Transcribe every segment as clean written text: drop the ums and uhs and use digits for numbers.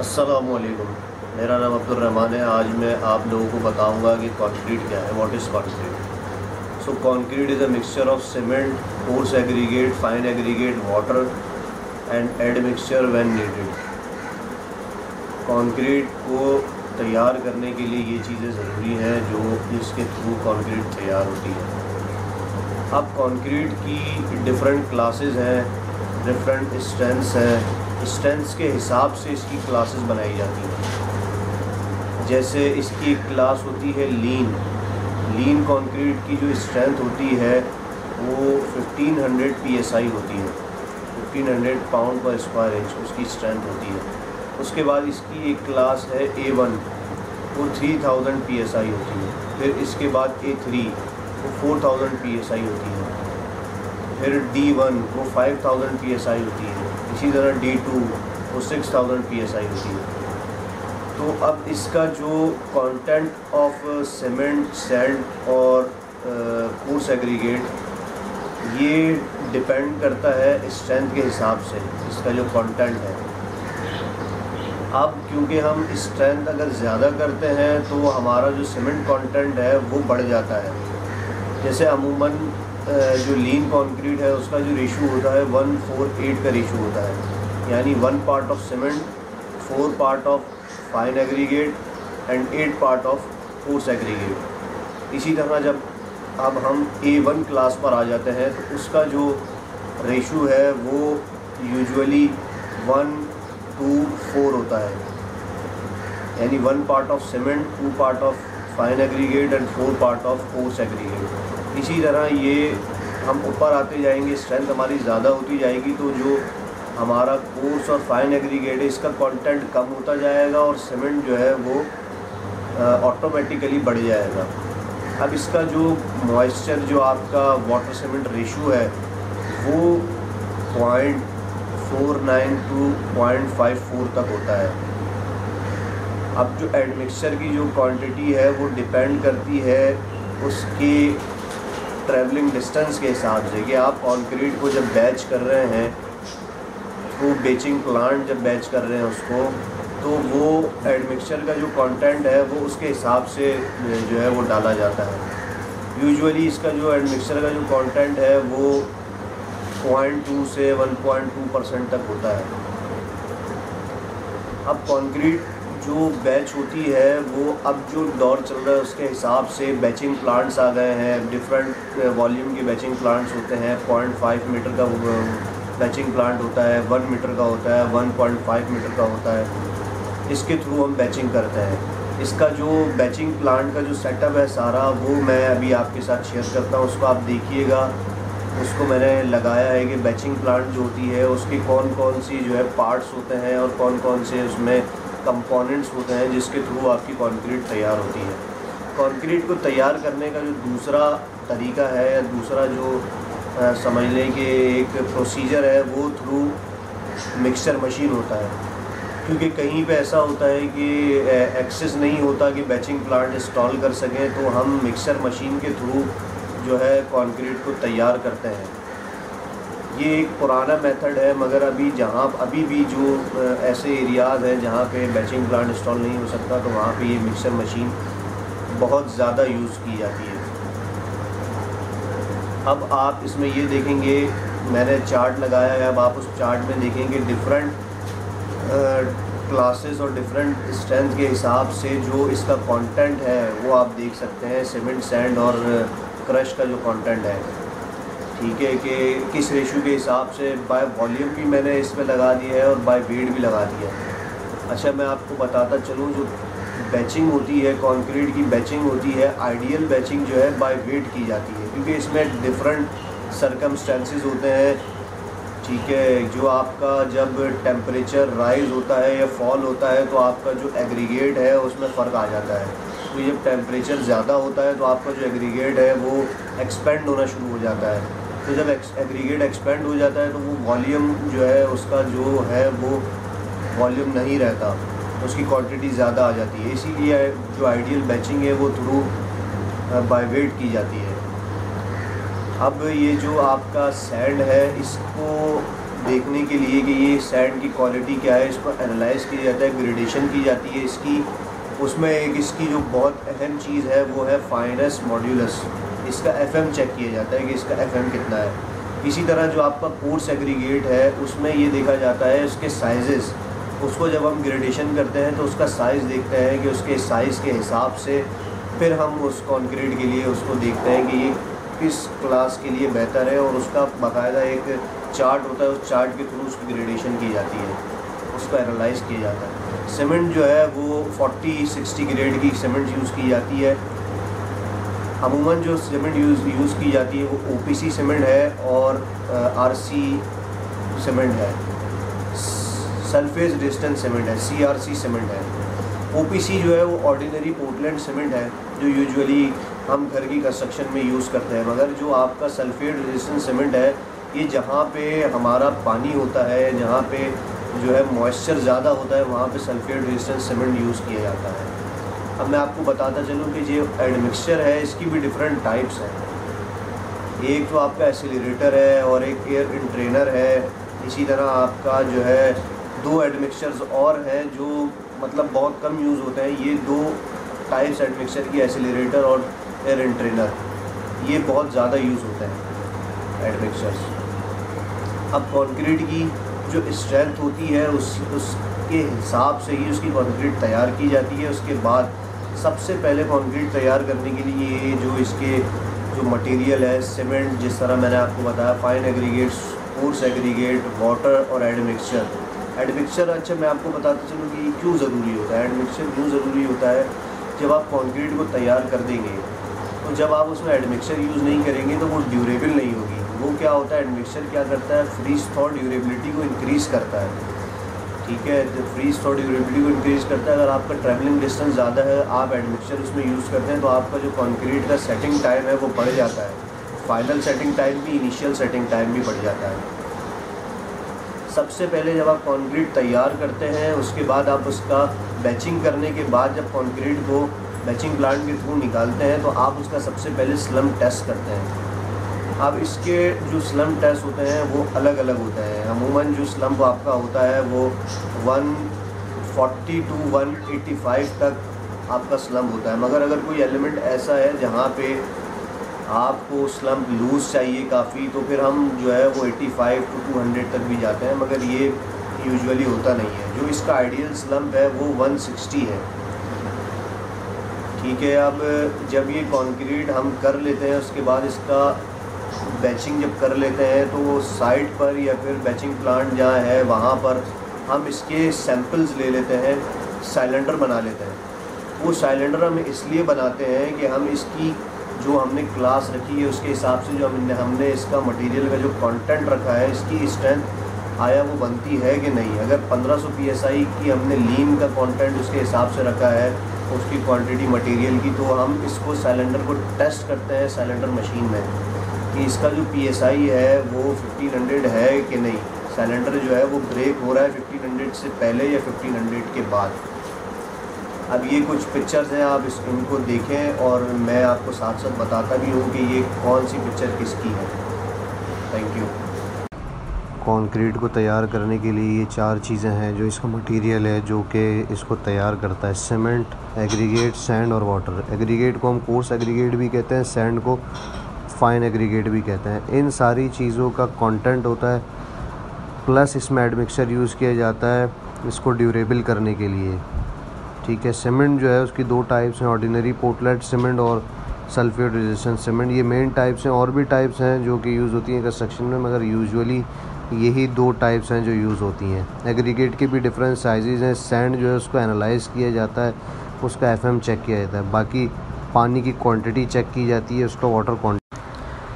अस्सलामुअलैकुम। मेरा नाम अब्दुर्रहमान है। आज मैं आप लोगों को बताऊंगा कि कंक्रीट क्या है, what is concrete. So concrete is a mixture of cement, coarse aggregate, fine aggregate, water and admixture when needed. Concrete को तैयार करने के लिए ये चीज़ें ज़रूरी हैं जो इसके थ्रू कंक्रीट तैयार होती है। अब कंक्रीट की डिफरेंट क्लासेस हैं, डिफरेंट स्ट्रेंथ्स हैं। स्ट्रेंथ्स के हिसाब से इसकी क्लासेस बनाई जाती हैं। जैसे इसकी एक क्लास होती है लीन कंक्रीट की जो स्ट्रेंथ होती है वो 1500 psi होती है, 1500 पाउंड पर स्क्वायर इंच उसकी स्ट्रेंथ होती है। उसके बाद इसकी एक क्लास है A1, वो 3000 psi होती है। फिर इसके बाद A3 वो 4000 psi होती है। फिर D1 वो 5000 psi होती है। इसी तरह D2 वो 6000 psi होती है। तो अब इसका जो कंटेंट ऑफ सीमेंट, सैंड और कोर्स एग्रीगेट ये डिपेंड करता है स्ट्रेंथ के हिसाब से, इसका जो कंटेंट है। अब क्योंकि हम स्ट्रेंथ अगर ज़्यादा करते हैं तो हमारा जो सीमेंट कंटेंट है वो बढ़ जाता है। जैसे अमूमन जो लीन कंक्रीट है उसका जो रेशो होता है 1:4:8 का रेशो होता है, यानी 1 part of cement, 4 part of fine aggregate and 8 part of coarse aggregate. इसी तरह जब अब हम A1 क्लास पर आ जाते हैं तो उसका जो रेशो है वो यूजुअली 1:4 होता है, यानी 1 part of cement, 2 part of fine aggregate and 4 part of coarse aggregate. इसी तरह ये हम ऊपर आते जाएंगे, स्ट्रेंथ हमारी ज़्यादा होती जाएगी तो जो हमारा कोर्स और फाइन एग्रीगेट है इसका कंटेंट कम होता जाएगा और सीमेंट जो है वो ऑटोमेटिकली बढ़ जाएगा। अब इसका जो मॉइस्चर, जो आपका वाटर सीमेंट रेशो है वो 0.49 to 0.54 तक होता है। अब जो एडमिक्सचर की जो क्वांटिटी है वो डिपेंड करती है उसकी ट्रैवलिंग डिस्टेंस के हिसाब से कि आप कंक्रीट को जब बैच कर रहे हैं थ्रू बेचिंग प्लांट, जब बैच कर रहे हैं उसको, तो वो एडमिक्सचर का जो कंटेंट है वो उसके हिसाब से जो है वो डाला जाता है। यूजुअली इसका जो एडमिक्सचर का जो कंटेंट है वो 0.2 से 1.2% तक होता है। अब कंक्रीट जो बैच होती है वो अब जो दौर चल रहा है उसके हिसाब से बैचिंग प्लांट्स आ गए हैं। डिफरेंट वॉल्यूम के बैचिंग प्लांट्स होते हैं। 0.5 मीटर का बैचिंग प्लांट होता है, 1 मीटर का होता है, 1.5 मीटर का होता है। इसके थ्रू हम बैचिंग करते हैं। इसका जो बैचिंग प्लांट का जो सेटअप है सारा वो मैं अभी आपके साथ शेयर करता हूँ, उसको आप देखिएगा। उसको मैंने लगाया है कि बैचिंग प्लांट जो होती है उसकी कौन कौन सी जो है पार्ट्स होते हैं और कौन कौन से उसमें कंपोनेंट्स होते हैं जिसके थ्रू आपकी कंक्रीट तैयार होती है। कंक्रीट को तैयार करने का जो दूसरा तरीका है या दूसरा जो समझ लें कि एक प्रोसीजर है वो थ्रू मिक्सचर मशीन होता है। क्योंकि कहीं पे ऐसा होता है कि एक्सेस नहीं होता कि बैचिंग प्लांट इंस्टॉल कर सकें, तो हम मिक्सचर मशीन के थ्रू जो है कंक्रीट को तैयार करते हैं। ये एक पुराना मेथड है, मगर अभी भी जो ऐसे एरियाज़ हैं जहाँ पे बैचिंग प्लांट इंस्टॉल नहीं हो सकता तो वहाँ पे ये मिक्सर मशीन बहुत ज़्यादा यूज़ की जाती है। अब आप इसमें ये देखेंगे, मैंने चार्ट लगाया है। अब आप उस चार्ट में देखेंगे डिफरेंट क्लासेस और डिफरेंट स्ट्रेंथ के हिसाब से जो इसका कंटेंट है वो आप देख सकते हैं। सीमेंट, सैंड और क्रश का जो कंटेंट है, ठीक है, कि किस रेशो के हिसाब से बाय वॉल्यूम भी मैंने इसमें लगा दिया है और बाय वेट भी लगा दिया है। अच्छा, मैं आपको बताता चलूँ, जो बैचिंग होती है, कंक्रीट की बैचिंग होती है, आइडियल बैचिंग जो है बाय वेट की जाती है, क्योंकि इसमें डिफरेंट सर्कमस्टेंसेस होते हैं। ठीक है, जो आपका जब टेम्परेचर राइज़ होता है या फॉल होता है तो आपका जो एग्रीगेट है उसमें फ़र्क आ जाता है। तो जब टेम्परेचर ज़्यादा होता है तो आपका जो एग्रीगेट है वो एक्सपेंड होना शुरू हो जाता है। तो जब एग्रीगेट एक्सपेंड हो जाता है तो वो वॉल्यूम जो है उसका जो है वो वॉल्यूम नहीं रहता, उसकी क्वांटिटी ज़्यादा आ जाती है। इसीलिए जो आइडियल बैचिंग है वो थ्रू बाय वेट की जाती है। अब ये जो आपका सैंड है इसको देखने के लिए कि ये सैंड की क्वालिटी क्या है, इसको एनालाइज़ किया जाता है, ग्रेडेशन की जाती है इसकी। उसमें एक इसकी जो बहुत अहम चीज़ है वो है फाइनेस मॉड्यूलस, इसका FM चेक किया जाता है कि इसका FM कितना है। इसी तरह जो आपका कोर्स एग्रीगेट है उसमें ये देखा जाता है उसके साइज़ेस, उसको जब हम ग्रेडेशन करते हैं तो उसका साइज़ देखते हैं कि उसके साइज़ के हिसाब से फिर हम उस कंक्रीट के लिए उसको देखते हैं कि ये किस क्लास के लिए बेहतर है, और उसका बाकायदा एक चार्ट होता है, उस चार्ट के थ्रू उसकी ग्रेडेशन की जाती है, उसको एनालाइज़ किया जाता है। सीमेंट जो है वो 40-60 ग्रेड की सीमेंट यूज़ की जाती है। अमूमन जो सीमेंट यूज़ की जाती है वो OPC सीमेंट है और RC सीमेंट है, सरफेस रेजिस्टेंट सीमेंट है, CRC सीमेंट है। OPC जो है वो ऑर्डिनरी पोर्टलैंड सीमेंट है जो यूजुअली हम घर की कंस्ट्रक्शन में यूज़ करते हैं। मगर जो आपका सल्फेट रेजिस्टेंट सीमेंट है, ये जहाँ पे हमारा पानी होता है, जहाँ पे जो है मॉइस्चर ज़्यादा होता है, वहाँ पे सल्फेट रेजिस्टेंट सीमेंट यूज़ किया जाता है। अब मैं आपको बताता चलूँ कि जो एडमिक्सचर है इसकी भी डिफरेंट टाइप्स हैं। एक तो आपका एसिलरेटर है और एक एयर इंट्रेनर है। इसी तरह आपका जो है 2 एडमिक्सचर्स और हैं जो मतलब बहुत कम यूज़ होते हैं। ये 2 टाइप्स एडमिक्सचर की, एसिलरेटर और एयर इंट्रेनर, ये बहुत ज़्यादा यूज़ होते हैं एडमिक्सचर्स। अब कंक्रीट की जो स्ट्रेंथ होती है उसके हिसाब से ही उसकी कंक्रीट तैयार की जाती है। उसके बाद सबसे पहले कंक्रीट तैयार करने के लिए जो इसके जो मटेरियल है, सीमेंट, जिस तरह मैंने आपको बताया, fine aggregates, coarse aggregate, water और एडमिक्सचर। एडमिक्सचर, अच्छा मैं आपको बताता चलूँ कि क्यों ज़रूरी होता है। एडमिक्सचर क्यों ज़रूरी होता है, जब आप कंक्रीट को तैयार कर देंगे तो जब आप उसमें एडमिक्सचर यूज़ नहीं करेंगे तो वो ड्यूरेबल नहीं होगी। वो क्या होता है, एडमिक्सचर क्या करता है, फ्रीज थॉ ड्यूरेबिलिटी को इंक्रीज़ करता है। ठीक है, तो फ्रीज थॉ ड्यूरेबिलिटी को इंक्रीज़ करता है। अगर आपका ट्रैवलिंग डिस्टेंस ज़्यादा है, आप एडमिक्सचर उसमें यूज़ करते हैं तो आपका जो कंक्रीट का सेटिंग टाइम है वो बढ़ जाता है। फाइनल सेटिंग टाइम भी, इनिशियल सेटिंग टाइम भी बढ़ जाता है। सबसे पहले जब आप कंक्रीट तैयार करते हैं उसके बाद आप उसका बैचिंग करने के बाद जब कंक्रीट को बैचिंग प्लांट के थ्रू निकालते हैं तो आप उसका सबसे पहले स्लम टेस्ट करते हैं। अब इसके जो स्लम टेस्ट होते हैं वो अलग अलग होते हैं। अमूमन जो स्लम आपका होता है वो 140 to 185 तक आपका स्लम होता है। मगर अगर कोई एलिमेंट ऐसा है जहाँ पे आपको स्लम्प लूज़ चाहिए काफ़ी, तो फिर हम जो है वो 85 to 200 तक भी जाते हैं, मगर ये यूजुअली होता नहीं है। जो इसका आइडियल स्लम्प है वो 160 है। ठीक है, अब जब ये कंक्रीट हम कर लेते हैं उसके बाद इसका बैचिंग जब कर लेते हैं तो वो साइट पर या फिर बैचिंग प्लांट जहाँ है वहाँ पर हम इसके सैंपल्स ले लेते हैं, साइलेंडर बना लेते हैं। वो साइलेंडर हम इसलिए बनाते हैं कि हम इसकी जो हमने क्लास रखी है उसके हिसाब से जो हमने इसका मटेरियल का जो कंटेंट रखा है, इसकी स्ट्रेंथ आया वो बनती है कि नहीं। अगर 1500 PSI की हमने लीन का कंटेंट उसके हिसाब से रखा है उसकी क्वांटिटी मटेरियल की, तो हम इसको साइलेंडर को टेस्ट करते हैं साइलेंडर मशीन में कि इसका जो PSI है वो 1500 है कि नहीं। साइलेंडर जो है वो ब्रेक हो रहा है 1500 से पहले या 1500 के बाद। अब ये कुछ पिक्चर्स हैं, आप इनको देखें और मैं आपको साथ साथ बताता भी हूँ कि ये कौन सी पिक्चर किसकी है। Thank you. कंक्रीट को तैयार करने के लिए ये 4 चीज़ें हैं जो इसका मटेरियल है जो कि इसको तैयार करता है। सीमेंट, एग्रीगेट, सैंड और वाटर। एग्रीगेट को हम कोर्स एग्रीगेट भी कहते हैं, सैंड को फाइन एग्रीगेट भी कहते हैं। इन सारी चीज़ों का कंटेंट होता है, प्लस इसमें एडमिक्सचर यूज़ किया जाता है इसको ड्यूरेबल करने के लिए। ठीक है, सीमेंट जो है उसकी 2 टाइप्स हैं, ऑर्डिनरी पोर्टलैंड सीमेंट और सल्फेट रेजिस्टेंट सीमेंट। ये मेन टाइप्स हैं, और भी टाइप्स हैं जो कि यूज़ होती हैं कंस्ट्रक्शन में, मगर यूजुअली यही 2 टाइप्स हैं जो यूज़ होती हैं। एग्रीगेट के भी डिफरेंट साइज़ हैं। सैंड जो है उसको एनालाइज़ किया जाता है, उसका FM चेक किया जाता है, बाकी पानी की क्वांटिटी चेक की जाती है, उसका वाटर क्वांटिटी।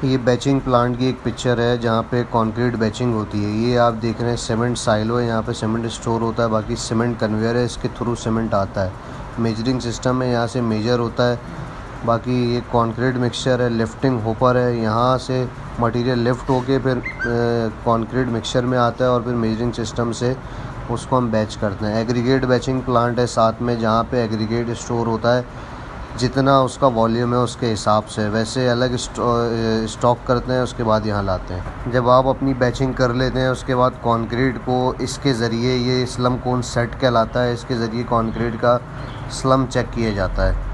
ये बैचिंग प्लांट की एक पिक्चर है जहाँ पे कंक्रीट बैचिंग होती है। ये आप देख रहे हैं सीमेंट साइलो है, यहाँ पे सीमेंट स्टोर होता है, बाकी सीमेंट कन्वेयर है, इसके थ्रू सीमेंट आता है। मेजरिंग सिस्टम है, यहाँ से मेजर होता है। बाकी ये कंक्रीट मिक्सचर है, लिफ्टिंग होपर है, यहाँ से मटेरियल लिफ्ट होके फिर कंक्रीट मिक्सचर में आता है और फिर मेजरिंग सिस्टम से उसको हम बैच करते हैं। एग्रीगेट बैचिंग प्लांट है साथ में, जहाँ पे एग्रीगेट स्टोर होता है जितना उसका वॉल्यूम है उसके हिसाब से, वैसे अलग स्टॉक करते हैं, उसके बाद यहाँ लाते हैं। जब आप अपनी बैचिंग कर लेते हैं उसके बाद कंक्रीट को इसके ज़रिए, ये स्लम कोन सेट कहलाता है, इसके ज़रिए कंक्रीट का स्लम चेक किया जाता है।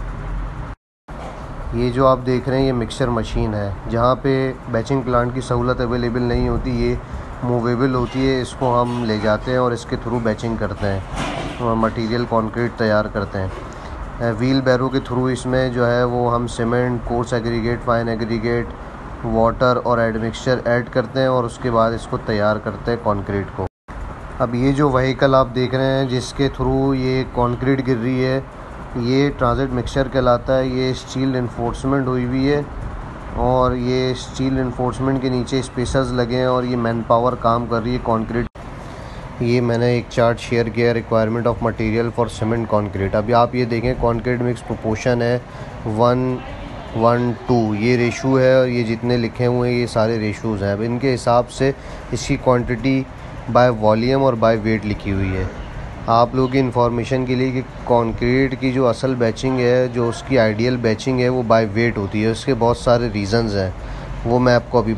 ये जो आप देख रहे हैं ये मिक्सचर मशीन है। जहाँ पे बैचिंग प्लांट की सहूलत अवेलेबल नहीं होती, ये मूवेबल होती है, इसको हम ले जाते हैं और इसके थ्रू बैचिंग करते हैं और मटेरियल कंक्रीट तैयार करते हैं। व्हील बैरो के थ्रू इसमें जो है वो हम cement, coarse aggregate, fine aggregate, water और एडमिक्सचर ऐड करते हैं और उसके बाद इसको तैयार करते हैं कंक्रीट को। अब ये जो व्हीकल आप देख रहे हैं जिसके थ्रू ये कंक्रीट गिर रही है, ये ट्रांजिट मिक्सचर कहलाता है। ये स्टील इन्फोर्समेंट हुई हुई है और ये स्टील इन्फोर्समेंट के नीचे स्पेसर्स लगे हैं और ये मैन पावर काम कर रही है कंक्रीट। ये मैंने एक चार्ट शेयर किया, requirement of material for cement concrete. अभी आप ये देखें कंक्रीट मिक्स प्रोपोर्शन है 1:2, ये रेशो है और ये जितने लिखे हुए हैं ये सारे रेशोज़ हैं। अब इनके हिसाब से इसकी क्वांटिटी बाय वॉल्यूम और बाय वेट लिखी हुई है। आप लोगों की इन्फॉर्मेशन के लिए कि कंक्रीट की जो असल बैचिंग है, जो उसकी आइडियल बैचिंग है, वो बाय वेट होती है। उसके बहुत सारे रीज़न्स हैं, वो मैं आपको अभी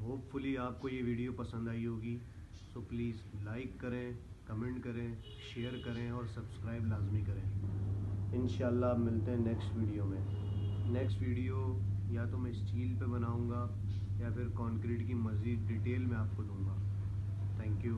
होपफुली आपको ये वीडियो पसंद आई होगी। सो प्लीज़ लाइक करें, कमेंट करें, शेयर करें और सब्सक्राइब लाजमी करें। इंशाल्लाह मिलते हैं नेक्स्ट वीडियो में। नेक्स्ट वीडियो या तो मैं स्टील पे बनाऊंगा या फिर कंक्रीट की मज़ीद डिटेल में आपको दूंगा। Thank you.